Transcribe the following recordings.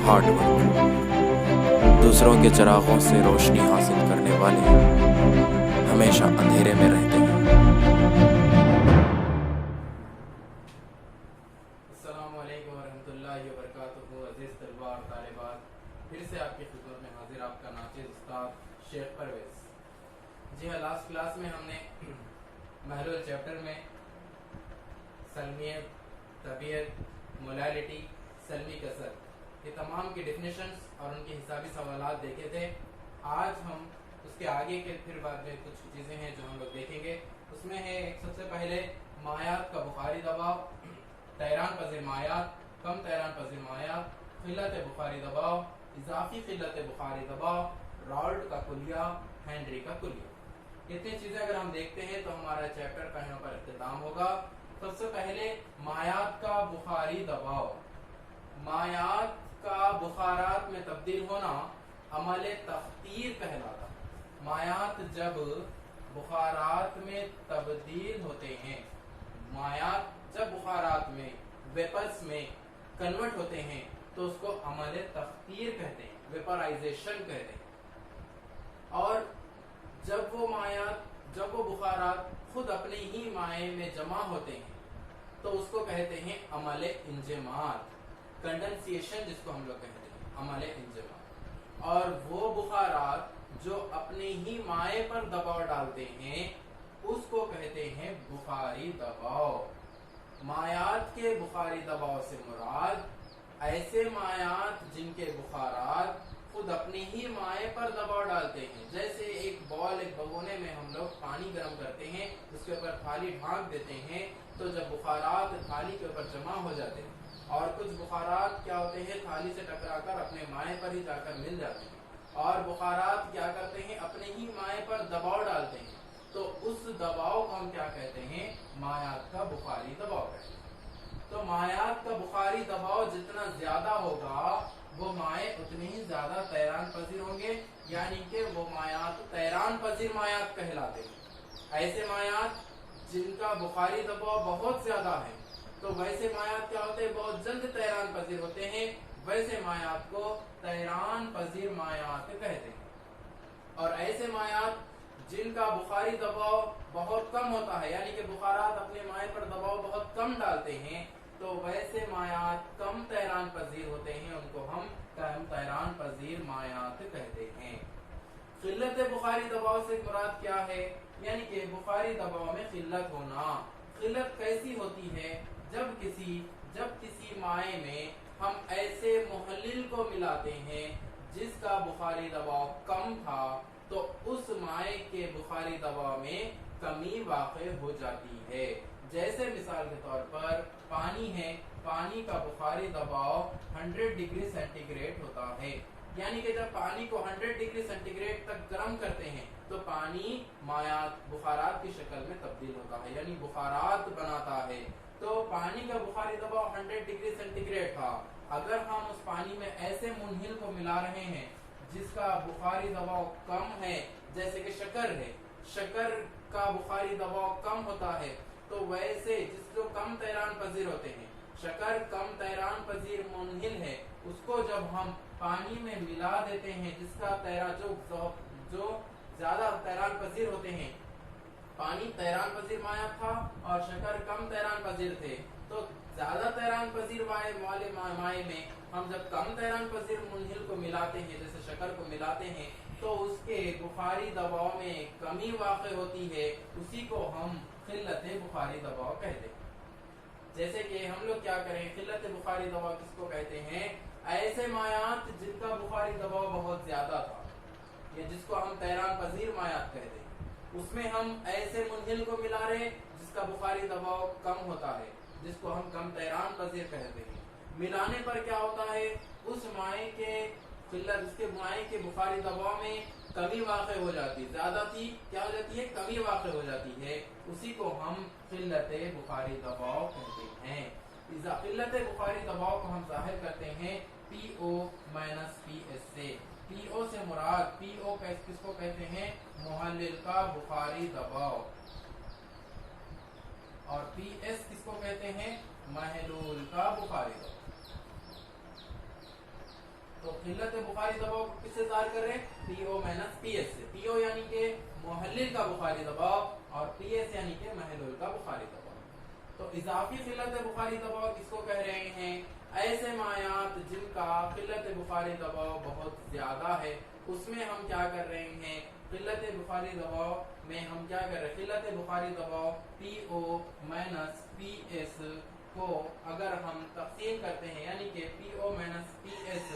Hard work, دوسروں کے چراغوں سے روشنی حاصل کرنے والے ہمیشہ اندھیرے میں رہتے ہیں۔ السلام علیکم ورحمۃ اللہ وبرکاتہ۔ عزیز طلباء اور طالبات، پھر سے آپ کی خدمت میں حاضر آپ کا ناچیز استاد شیخ پرویز۔ جی ہاں، لاسٹ کلاس میں ہم نے محلول چیپٹر میں سلمیت، طبیعت، مولیلٹی، سلمی کثر، یہ تمام کی ڈیفینیشنز اور ان کے حسابی سوالات دیکھے تھے۔ آج ہم اس کے آگے کے پھر بعد میں کچھ چیزیں ہیں جو ہم لوگ دیکھیں گے۔ اس میں ہے ایک سب سے پہلے مایعات کا بخاری دباؤ، طیران پذیر مایعات، کم طیران پذیر مایعات، قلت بخاری دباؤ، اضافی قلت بخاری دباؤ، راولٹ کا کلیہ، ہینڈری کا کلیہ۔ اتنی چیزیں اگر ہم دیکھتے ہیں تو ہمارا چیپٹر کا یہاں پر اختتام ہوگا۔ سب سے پہلے مایعات کا بخاری دباؤ۔ مایعات کا بخارات میں تبدیل ہونا عمل تخدیر کہلاتا ہے۔ مایعات جب بخارات میں تبدیل ہوتے ہیں، مایعات جب بخارات میں ویپرز میں کنورٹ ہوتے ہیں تو اس کو عمل تخدیر کہتے ہیں، ویپرائزیشن کہتے ہیں۔ اور جب وہ بخارات خود اپنے ہی مائع میں جمع ہوتے ہیں تو اس کو کہتے ہیں عمل انجماد، کنڈنسیشن جس کو ہم لوگ کہتے ہیں، عمل انجماد۔ اور وہ بخارات جو اپنے ہی مائع پر دباؤ ڈالتے ہیں اس کو کہتے ہیں بخاری دباؤ۔ مایعات کے بخاری دباؤ سے مراد ایسے مایعات جن کے بخارات خود اپنے ہی مائع پر دباؤ ڈالتے ہیں، جیسے ایک بگونے میں ہم لوگ پانی گرم کرتے ہیں، اس کے اوپر تھالی ڈھانک دیتے ہیں تو جب بخارات تھالی کے اوپر جمع ہو جاتے ہیں اور کچھ بخارات کیا ہوتے ہیں تھالی سے ٹکرا کر اپنے مائع پر ہی جا کر مل جاتے ہیں، اور بخارات کیا کرتے ہیں اپنے ہی مائع پر دباؤ ڈالتے ہیں، تو اس دباؤ کو ہم کیا کہتے ہیں؟ مایعات کا بخاری دباؤ کہتے ہیں۔ تو مایعات کا بخاری دباؤ جتنا زیادہ ہوگا وہ مائع اتنے ہی زیادہ طیران پذیر ہوں گے، یعنی کہ وہ مایعات طیران پذیر مایعات کہلاتے ہیں۔ ایسے مایعات جن کا بخاری دباؤ بہت زیادہ ہے تو ویسے مایعات کیا ہوتے ہیں؟ بہت جلد طیران پذیر ہوتے ہیں، ویسے مایعات کو طیران پذیر مایعات کہتے ہیں۔ اور ایسے مایعات جن کا بخاری دباؤ بہت کم ہوتا ہے، یعنی کہ بخارات اپنے مائع پر دباؤ بہت کم ڈالتے ہیں، تو ویسے مایعات کم طیران پذیر ہوتے ہیں، ان کو ہم کم طیران پذیر مایعات کہتے ہیں۔ قلت بخاری دباؤ سے مراد کیا ہے؟ یعنی کہ بخاری دباؤ میں قلت ہونا۔ قلت کیسی ہوتی ہے؟ جب کسی مائع میں ہم ایسے محلل کو ملاتے ہیں جس کا بخاری دباؤ کم تھا تو اس مائع کے بخاری دباؤ میں کمی واقع ہو جاتی ہے۔ جیسے مثال کے طور پر پانی ہے، پانی کا بخاری دباؤ 100 ڈگری سینٹی گریڈ ہوتا ہے، یعنی کہ جب پانی کو 100 ڈگری سینٹی گریڈ تک گرم کرتے ہیں تو پانی مایعات بخارات کی شکل میں تبدیل ہوتا ہے، یعنی بخارات بناتا ہے۔ تو پانی کا بخاری دباؤ 100 ڈگری سینٹی گریڈ تھا، اگر ہم اس پانی میں ایسے منحل کو ملا رہے ہیں جس کا بخاری دباؤ کم ہے، جیسے کہ شکر ہے، شکر کا بخاری دباؤ کم ہوتا ہے، تو ویسے جس جو کم طیران پذیر ہوتے ہیں، شکر کم طیران پذیر منحل ہے، اس کو جب ہم پانی میں ملا دیتے ہیں جس کا جو زیادہ طیران پذیر ہوتے ہیں، پانی طیران پذیر مائع تھا اور شکر کم طیران پذیر تھے، تو زیادہ طیران پذیر والے مائع میں ہم جب کم طیران پذیر منحل کو ملاتے ہیں، جیسے شکر کو ملاتے ہیں، تو اس کے بخاری دباؤ میں کمی واقع ہوتی ہے، اسی کو ہم قلت بخاری دباؤ کہتے ہیں۔ جیسے کہ ہم لوگ کیا کریں، قلت بخاری دباؤ کس کو کہتے ہیں؟ ایسے مایعات جن کا بخاری دباؤ بہت زیادہ تھا، یا جس کو ہم طیران پذیر مایعات کہتے ہیں، اس میں ہم ایسے منحل کو ملا رہے جس کا بخاری دباؤ کم ہوتا ہے، جس کو ہم کم طیران پذیر کہتے ہیں۔ ملانے پر کیا ہوتا ہے؟ اس مائع کے مائع کے بخاری دباؤ میں کمی واقع ہو جاتی ہے، زیادہ تھی کیا ہو جاتی ہے؟ کمی واقع ہو جاتی ہے، اسی کو ہم قلت بخاری دباؤ کہتے ہیں۔ قلت بخاری دباؤ کو ہم ظاہر کرتے ہیں پی او مائنس پی ایس سے۔ پی او سے مراد، پی او کس کو کہتے ہیں؟ محلل کا بخاری دباؤ، اور پی ایس کس کو کہتے ہیں؟ محلول کا بخاری دباؤ۔ तो किल्लत बुखारी दबाव को किससे ज़ाहिर कर रहे हैं? PO माइनस PS से। PO यानी कि मुहल्लिल का बुखारी दबाव और PS यानी कि महलूल का बुखारी दबाव। तो इजाफी किल्लत बुखारी दबाव किसको कह रहे हैं? ऐसे मायात जिनका किल्लत बुखारी दबाव बहुत ज्यादा है, उसमें हम क्या कर रहे हैं? किल्लत बुखारी दबाव में हम क्या कर रहे हैं? किल्लत बुखारी दबाव PO माइनस PS को अगर हम तक़सीम करते हैं, यानी कि PO माइनस PS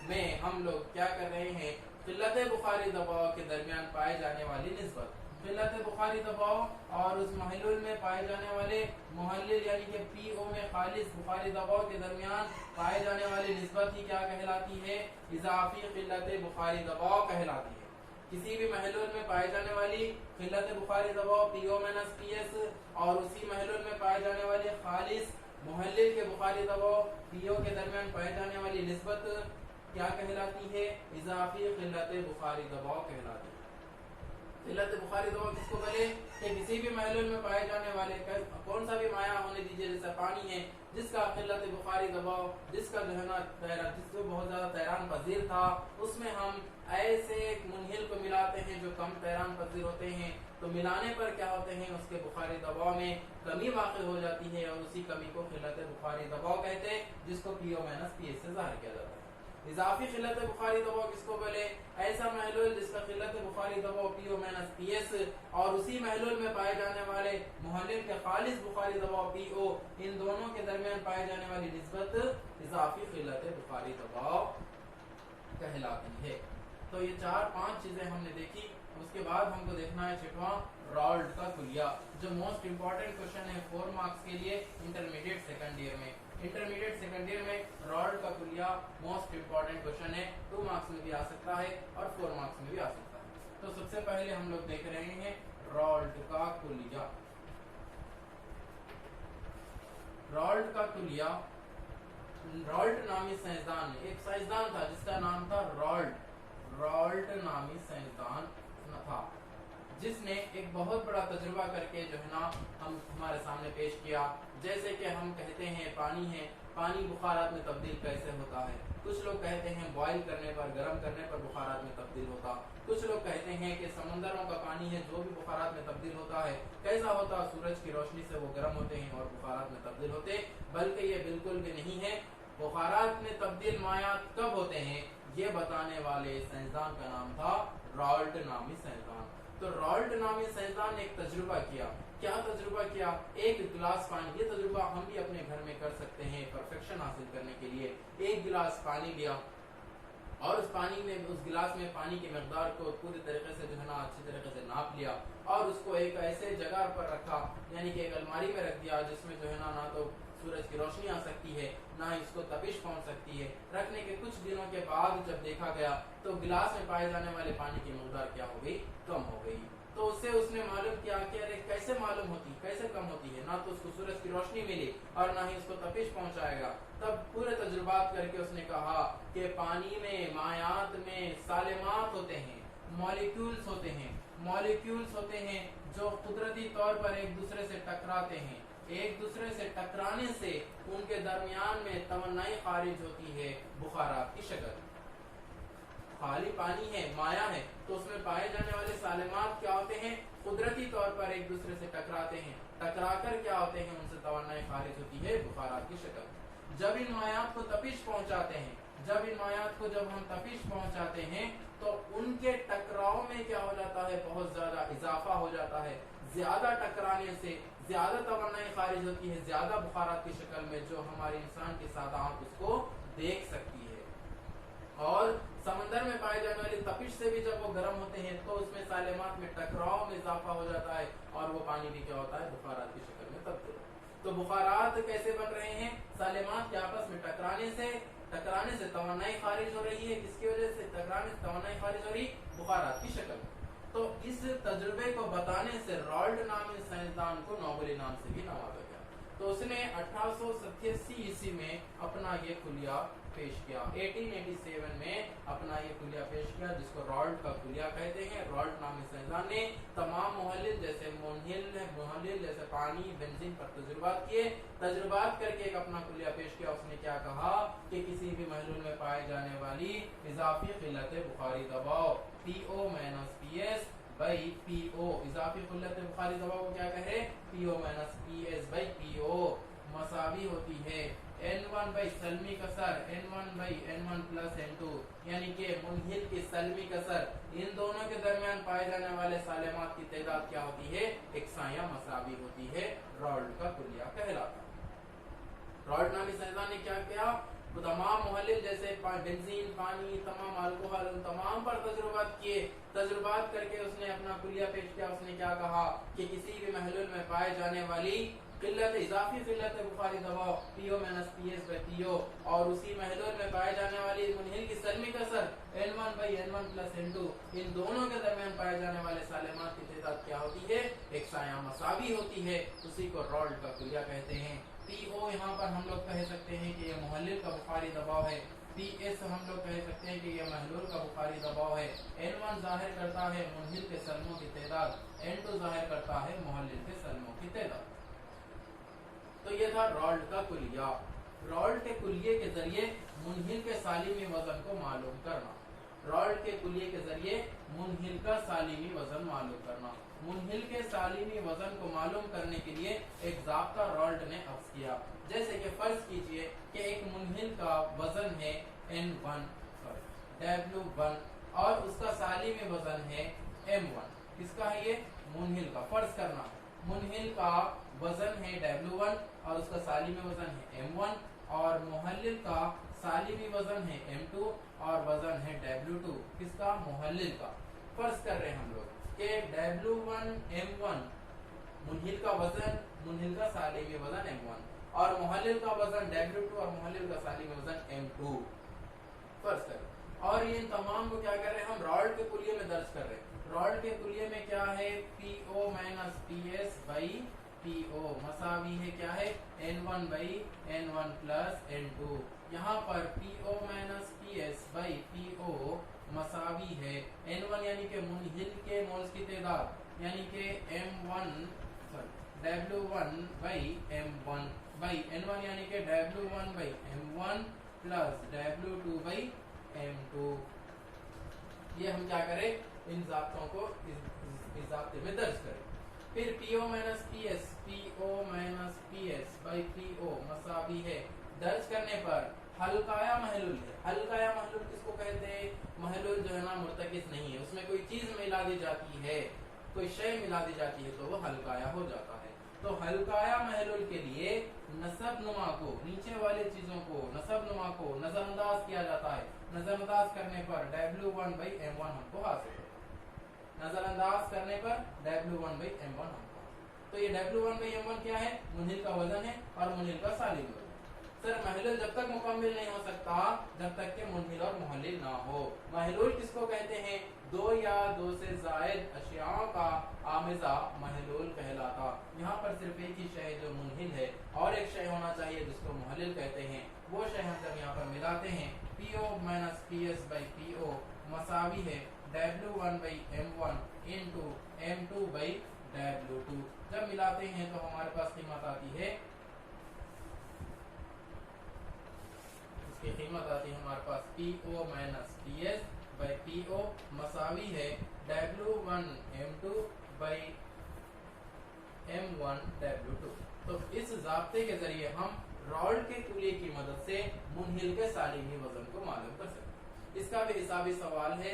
में हम लोग क्या कर रहे हैं? किल्लत बुखारी दबाव के दरमियान पाए जाने वाली निस्बत, किल्लत बुखारी दबाव और उस महलूल में पाए जाने वाले मुहल्लिल यानी कि PO में खालिस बुखारी दबाव के दरमियान पाए जाने वाली निस्बत ही क्या कहलाती है? इजाफी किल्लत बुखारी दबाव कहलाती है। किसी भी महलूल में पाए जाने वाली किल्लत बुखारी दबाव PO माइनस PS और उसी महलूल में पाए जाने वाले खालिस मुहल्लिल के बुखारी दबाव PO के दरमियान पाए जाने वाली निस्बत क्या कहलाती है? इजाफी किल्लत बुखारी दबाव कहलाती है। किल्लत बुखारी दबाव किसको बोले? कि किसी भी महलूल में पाए जाने वाले कौन सा भी माया होने दीजिए, जैसे पानी है जिसका किल्लत बुखारी दबाव, जिसका जो है ना जिसको बहुत ज्यादा तैरान पजीर था, उसमें हम ऐसे मुनहिल को मिलाते हैं जो कम तैरान पजीर होते हैं, तो मिलाने पर क्या होते हैं? उसके बुखारी दबाव में कमी वाक़ई हो जाती है और उसी कमी को किल्लत बुखारी दबाव कहते हैं, जिसको PO माइनस PS से ज़ाहिर किया जाता है। इजाफी किल्लत बुखारी दबाव किसको बोले? ऐसा महलूल जिसका किल्लत बुखारी दबाव PO माइनस PS और उसी महलूल में पाए जाने वाले मुहल्लिल के खालिस बुखारी दबाव PO, इन दोनों के दरमियान पाए जाने वाली निस्बत इजाफी किल्लत बुखारी दबाव कहलाती है। तो ये 4-5 चीजें हमने देखी। उसके बाद हमको देखना है छठवां, रॉल्ट का कुलिया, जो मोस्ट इंपॉर्टेंट क्वेश्चन है 4 मार्क्स के लिए इंटरमीडिएट सेकंड ईयर में। इंटरमीडिएट सेकंड ईयर में रॉल्ट का कुलिया मोस्ट इंपॉर्टेंट क्वेश्चन है, 2 मार्क्स में भी आ सकता है और 4 मार्क्स में भी आ सकता है। तो सबसे पहले हम लोग देख रहे हैं रॉल्ट का कुलिया। रॉल्ट का कुलिया, रॉल्ट नामी साइंसदान, एक साइंसदान था जिसका नाम था रॉल्ट नामी साइंसदान था, जिसने एक बहुत बड़ा तजुर्बा करके जो है ना हमारे सामने पेश किया। जैसे कि हम कहते हैं पानी है, पानी बुखारात में तब्दील कैसे होता है? कुछ लोग कहते हैं बॉईल करने पर, गर्म करने पर बुखारात में तब्दील होता। कुछ लोग कहते हैं कि समंदरों का पानी है जो भी बुखारात में तब्दील होता है कैसा होता? सूरज की रोशनी से वो गर्म होते हैं और बुखारात में तब्दील होते। बल्कि ये बिल्कुल भी नहीं है। बुखारात में तब्दील मायात कब होते हैं, ये बताने वाले साइंसदान का नाम था रॉल्ट नामी साइंसदान। तो रॉल्ट नामी साइंसदान ने एक तजुर्बा किया। क्या तजुर्बा किया? एक गिलास पानी, ये तजुर्बा हम भी अपने घर में कर सकते हैं परफेक्शन हासिल करने के लिए। एक गिलास पानी लिया और उस पानी में, उस गिलास में पानी की मकदार को पूरी तरीके से जो है ना अच्छी तरीके से नाप लिया और उसको एक ऐसे जगह पर रखा, यानी कि एक अलमारी में रख दिया जिसमें जो है ना तो सूरज की रोशनी आ सकती है, ना इसको तपिश पहुंच सकती है। रखने के कुछ दिनों के बाद जब देखा गया तो गिलास में पाए जाने वाले पानी की मकदार क्या हो गई? कम हो गई। तो उससे उसने मालूम किया कि अरे कैसे मालूम होती, कैसे कम होती है? ना तो उसको सूरज की रोशनी मिली और ना ही उसको तपिश पहुंचाएगा। तब पूरे तजुर्बात करके उसने कहा कि पानी में, मायात में सालिमात होते हैं, मॉलिक्यूल्स होते हैं जो कुदरती तौर पर एक दूसरे से टकराते हैं। एक दूसरे से टकराने से उनके दरमियान में तमन्नाई खारिज होती है बुखारात की शक्ल। खाली पानी है, माया है, तो उसमें पाए जाने वाले सालिमात क्या होते हैं? कुदरती तौर पर एक दूसरे से टकराते हैं। टकराकर क्या होते हैं? उनसे तमन्नाई खारिज होती है बुखारात की शक्ल। जब इन मायात को तपिश पहुंचाते हैं, जब हम तपिश पहुंचाते हैं तो उनके टकराव में क्या हो जाता है? बहुत ज्यादा इजाफा हो जाता है। ज्यादा टकराने से ज्यादा तमन्नाई खारिज होती है, ज्यादा बुखारात की शक्ल में, जो हमारे इंसान के साथ आंख उसको देख सकती है। और समंदर में पाए जाने वाली तपिश से भी जब वो गर्म होते हैं तो उसमें सालिमात में टकराव में इजाफा हो जाता है और वो पानी भी क्या होता है? बुखारात की शक्ल में तब्दील। तो बुखारात कैसे बन रहे हैं? सालिमात के आपस में टकराने से तमन्नाई खारिज हो रही है। किसकी वजह से टकराने से तमन्नाई खारिज हो रही? बुखारात की शक्ल में। तो इस तजुर्बे को बताने से रॉल्ट नामी साइंसदान को नोबेल इनाम से भी नवाजा गया। तो उसे उसने 1887 ईस्वी में अपना ये कुलिया पेश किया। 1887 में अपना ये कुलिया पेश किया जिसको रॉल्ट का कुलिया कहते हैं। रॉल्ट नामी साइंसदान ने तमाम मुहल्लिल जैसे मुहल्लिल जैसे पानी बेंजीन पर तजुर्बात किए। तजुर्बात करके एक अपना कुलिया पेश किया। उसने क्या कहा कि किसी भी महलूल में पाए जाने वाली इजाफी किल्लत बुखारी दबाव PO - PS बाई PO, इजाफी किल्लत बुखारी दबाव को क्या कहे PO - PS बाई PO मसावी होती है N1 बाई सलमी कसर N1 by N1 plus N2, यानी कि मुनहिल की सलमी कसर इन दोनों के दरमियान पाए जाने वाले सालेमात की तादाद क्या होती है एकसाया मसावी होती है। रॉल्ट का कुलिया कहलाता है। रॉल्ट नामी साइंसदान ने क्या किया, तो तमाम मुहल्लिल जैसे बेंजीन पानी तमाम अल्कोहल उन तमाम पर तजुर्बात किए। तजुर्बात करके उसने अपना कुलिया पेश किया। उसने क्या कहा कि किसी भी महलूल में पाए जाने वाली किल्लत इजाफी किल्लत बुखारी दबाव PO - PS बाई PO और उसी महलूल में पाए जाने वाली मुनहिल की सलमी कसर N1 by N1 plus N2 इन दोनों के दरमियान पाए जाने वाले सालेमात की तादाद क्या होती है एकसाया मसावी होती है। उसी को रॉल्ट का कुलिया कहते हैं। PO यहाँ पर हम लोग कह सकते हैं कि यह मुहल्लिल का बुखारी दबाव है। PS हम लोग कह सकते हैं कि यह महलूल का बुखारी दबाव है। N1 जाहिर करता है मुनहिल के सलमों की तादाद, N2 जाहिर करता है मुहल्लिल के सलमों की तादाद। तो ये था रॉल्ट का कुलिया। रॉल्ट के कुलिये के जरिए मुनहिल के सालिमी वजन को मालूम करना। रॉल्ट के कुलिये के जरिए मुनहिल का सालिमी वजन मालूम करना। मुनहिल के सालिमी वजन को मालूम करने के लिए एक ज़ाब्ता रॉल्ट ने अक्स किया। जैसे कि फर्ज कीजिए कि एक मुनहिल का वजन है W1 और उसका सालिमी वजन है M1। किसका है ये मुनहिल का। फर्ज करना मुनहिल का वजन है W1 और उसका सालिमी वजन है M1 और मुहल्लिल का सालिमी वजन है M2 और वजन है W2 किसका मुहल्लिल का। फर्ज कर रहे हैं हम लोग कि W1 M1 मुनहिल का वजन मुनहिल का सालिमी वजन M1 और मुहल्लिल का वजन W2 और मुहल्लिल का सालिमी वजन M2 फर्ज करें। और इन तमाम को क्या कर रहे हैं हम रॉल्ट के कुलिये में दर्ज कर रहे हैं। रॉल्ट के कुलिये में क्या है PO - PS बाई PO मसावी है क्या है N1 by N1 plus N2। यहाँ पर PO - PS बाई PO मसावी है N1 यानी कि मुनहिल के मोल्स की तादाद यानी कि W1 by M1 by N1 यानी कि W1 by M1 plus W2 by M2। ये हम क्या करें इन ज़ाब्तों को इस ज़ाब्ते में दर्ज करें। फिर PO - PS बाई PO मसावी है। दर्ज करने पर हल्काया महलूल है। हल्काया महलूल किसको कहते हैं महलूल जो है ना मुर्तकिस नहीं है, उसमें कोई चीज मिला दी जाती है कोई शय मिला दी जाती है तो वो हल्काया हो जाता है। तो हल्काया महलूल के लिए नसब नुमा को नीचे वाले चीजों को नसब नुमा को नजरअंदाज किया जाता है। नजरअंदाज करने पर W1 बाई M1 हमको हासिल है। नजरअंदाज करने पर W1 बाई M1 हमको। तो ये W1 बाई M1 क्या है मुनहिल का वजन है और मुनहिल का सालिम वजन। सर महलूल जब तक मुकम्मिल नहीं हो सकता जब तक के मुनहिल और मुहल्लिल ना हो। महलूल किसको कहते हैं दो या दो से जायद अशियाओं का आमिज़ा महलूल कहलाता। यहाँ पर सिर्फ एक ही शय जो मुनहिल है और एक शय होना चाहिए जिसको मुहल्लिल कहते हैं। वो शय हम जब यहाँ पर मिलाते हैं PO - PS बाई PO मसावी है W1 by M1 into M2 by W2। जब मिलाते हैं तो हमारे पास कीमत आती है कीमत आती है हमारे पास PO - PS बाई PO मसावी है W1 M2 by M1 W2। तो इस ज़ाब्ते के जरिए हम रॉल्ट के कुलिये की मदद से मुनहिल के सालिमी वजन को मालूम कर सकते हैं। इसका भी हिसाबी सवाल है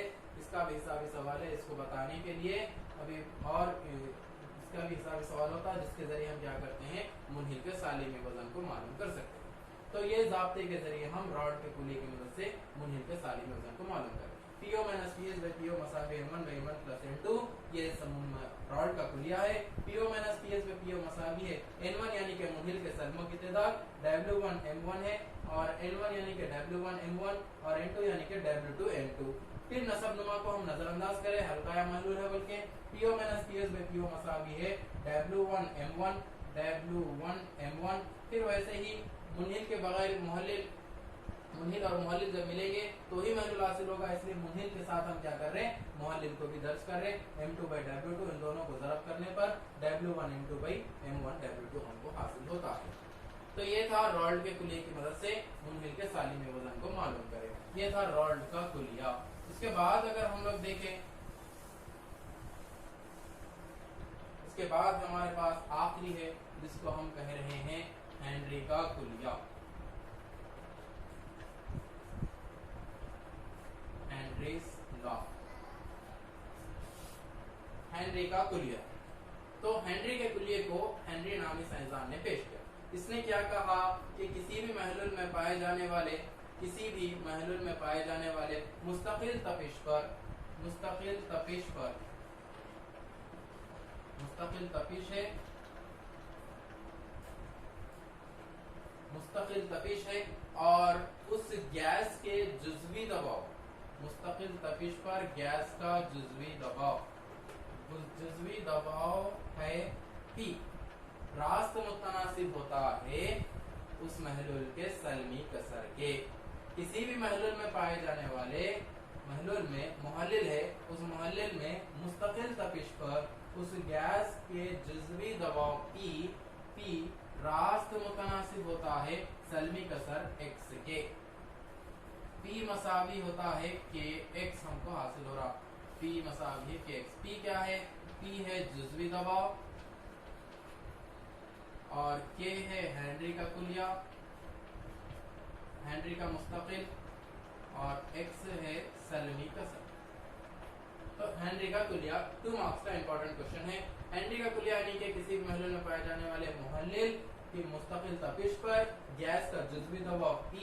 इसको बताने के लिए अभी और इसका भी हिसाबी सवाल होता है जिसके जरिए हम क्या करते हैं मुनहिल के सालिमी वजन को मालूम कर सकते हैं। तो ये ज़ाब्ते के जरिए हम रॉल्ट के कुलिये की मदद से मुनहिल के सालिमी वजन को मालूम करें। PO - PS by PO मसावी M1 by M1 plus M2 ये रॉल्ट का कुलिया है। PO - PS बाई PO मसावी है N1 यानी कि मुनहिल के सलमों की तादाद W1 M1 है और N1 यानी कि W1 M1 और N2 यानी कि W2 M2। फिर नसब नुमा को हम नजरअंदाज करें हल्काया महलूल है बल्कि PO - PS बाई PO मसावी है W1 M1 W1 M1। फिर वैसे ही मुन्हिल के बगैर मुन्हिल और मुहल्लिल जब मिलेंगे तो ही महलुल हासिल होगा, इसलिए मुन्हिल के साथ हम क्या कर रहे हैं, मुहल्लिल को भी दर्ज कर रहे हैं। M2/W2 इन दोनों को ज़रब करने पर W1 M2/M1 W2 हमको हासिल होता है। तो ये था रॉल्ड के कुलिये की मदद से मुन्हिल के सालिमी वजन को मालूम करें। ये था रॉल्ड का कुलिया। इसके बाद अगर हम लोग देखें, इसके बाद हमारे पास आखिरी है जिसको हम कह रहे हैं हेनरी का कुलिया। हेनरीज लॉ, हेनरी का कुलिया। तो हेनरी के कुलिये को हेनरी नामी साइंसदान ने पेश किया। इसने क्या कहा कि किसी भी महलुल में पाए जाने वाले मुस्तकिल तपिश पर मुस्तकिल तपिश है और उस गैस के जुज़वी दबाव, मुस्तकिल तपिश पर गैस का जुज़वी दबाव है P, रास्त मुतनासिब होता है उस महलुल के सलमी कसर के। किसी भी महलुल में पाए जाने वाले महलुल में मुहल्लिल है, उस मुहल्लिल में मुस्तकिल तपिश पर उस गैस के जुज़वी दबाव P रास्त मुतनासिब होता है सलमी कसर X के। P मसावी होता है Kx, हमको हासिल हो रहा P मसावी है Kx। P क्या है? P है जुज़वी दबाव और K है हेनरी का कुलिया, हेनरी का मुस्तकिल, और X है सलमी कसर। तो हेनरी का कुलिया 2 मार्क्स का इंपॉर्टेंट क्वेश्चन है। हेनरी का कुलिया यानी कि किसी भी महलुल में पाए जाने वाले मुहल्लिल की मुस्तकिल तपिश पर गैस का जुज़वी दबाव P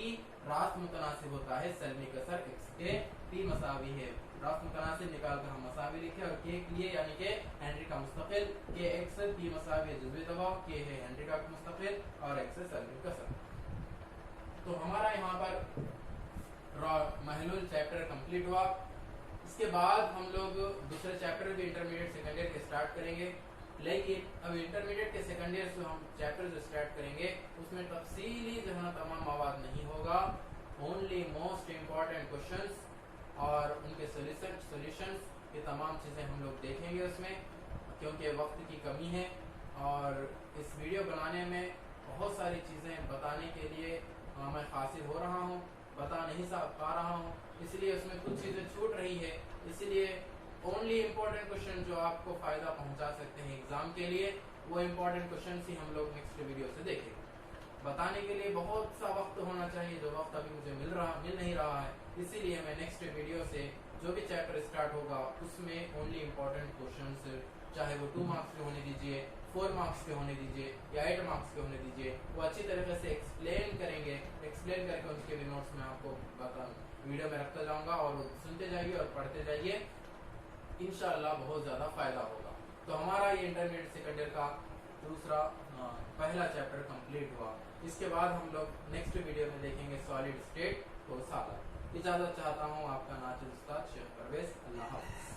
रास्त मुतनासिब होता है सलमी कसर X के। P मसावी है, रास्त मुतनासिब निकाल कर हम मसावी लिखे, और K लिए यानी कि हेनरी का मुस्तकिल Kx, P मसावी है जुज़वी दबाव, K है हेनरी का मुस्तकिल और X है सलमी कसर। तो हमारा यहाँ पर महलुल चैप्टर कंप्लीट हुआ। इसके बाद हम लोग दूसरे चैप्टर भी इंटरमीडिएट सेकेंड ईयर के स्टार्ट करेंगे, लेकिन अब इंटरमीडिएट के सेकेंड ईयर से हम चैप्टर जो स्टार्ट करेंगे उसमें तफसीली जो है तमाम मवाद नहीं होगा, ओनली मोस्ट इम्पॉर्टेंट क्वेश्चंस और उनके सॉल्यूशंस, ये तमाम चीज़ें हम लोग देखेंगे उसमें, क्योंकि वक्त की कमी है और इस वीडियो बनाने में बहुत सारी चीज़ें बताने के लिए मैं हासिल हो रहा हूँ, बता नहीं पा रहा हूँ, इसलिए उसमें कुछ चीज़ें छूट रही है। इसलिए ओनली इम्पोर्टेंट क्वेश्चन जो आपको फ़ायदा पहुँचा सकते हैं एग्ज़ाम के लिए, वो इम्पोर्टेंट क्वेश्चन ही हम लोग नेक्स्ट वीडियो से देखेंगे। बताने के लिए बहुत सा वक्त होना चाहिए, जो वक्त अभी मुझे मिल नहीं रहा है, इसीलिए मैं नेक्स्ट वीडियो से जो भी चैप्टर स्टार्ट होगा उसमें ओनली इम्पोर्टेंट क्वेश्चंस, चाहे वो 2 मार्क्स के होने दीजिए, 4 मार्क्स के होने दीजिए या 8 मार्क्स के होने दीजिए, वो अच्छी तरीके से एक्सप्लेन करेंगे। एक्सप्लेन करके उनके भी नोट्स मैं आपको वीडियो में रखता जाऊंगा और सुनते जाइए और पढ़ते जाइए, इंशाअल्लाह बहुत ज़्यादा फायदा होगा। तो हमारा ये इंटरमीडिएट सेकेंड ईयर का पहला चैप्टर कंप्लीट हुआ। इसके बाद हम लोग नेक्स्ट वीडियो में देखेंगे सॉलिड स्टेट और सादा। इजाज़त चाहता हूँ, आपका नाचिल उस्ताद शेख परवेज। अल्लाह हाफ़िज़।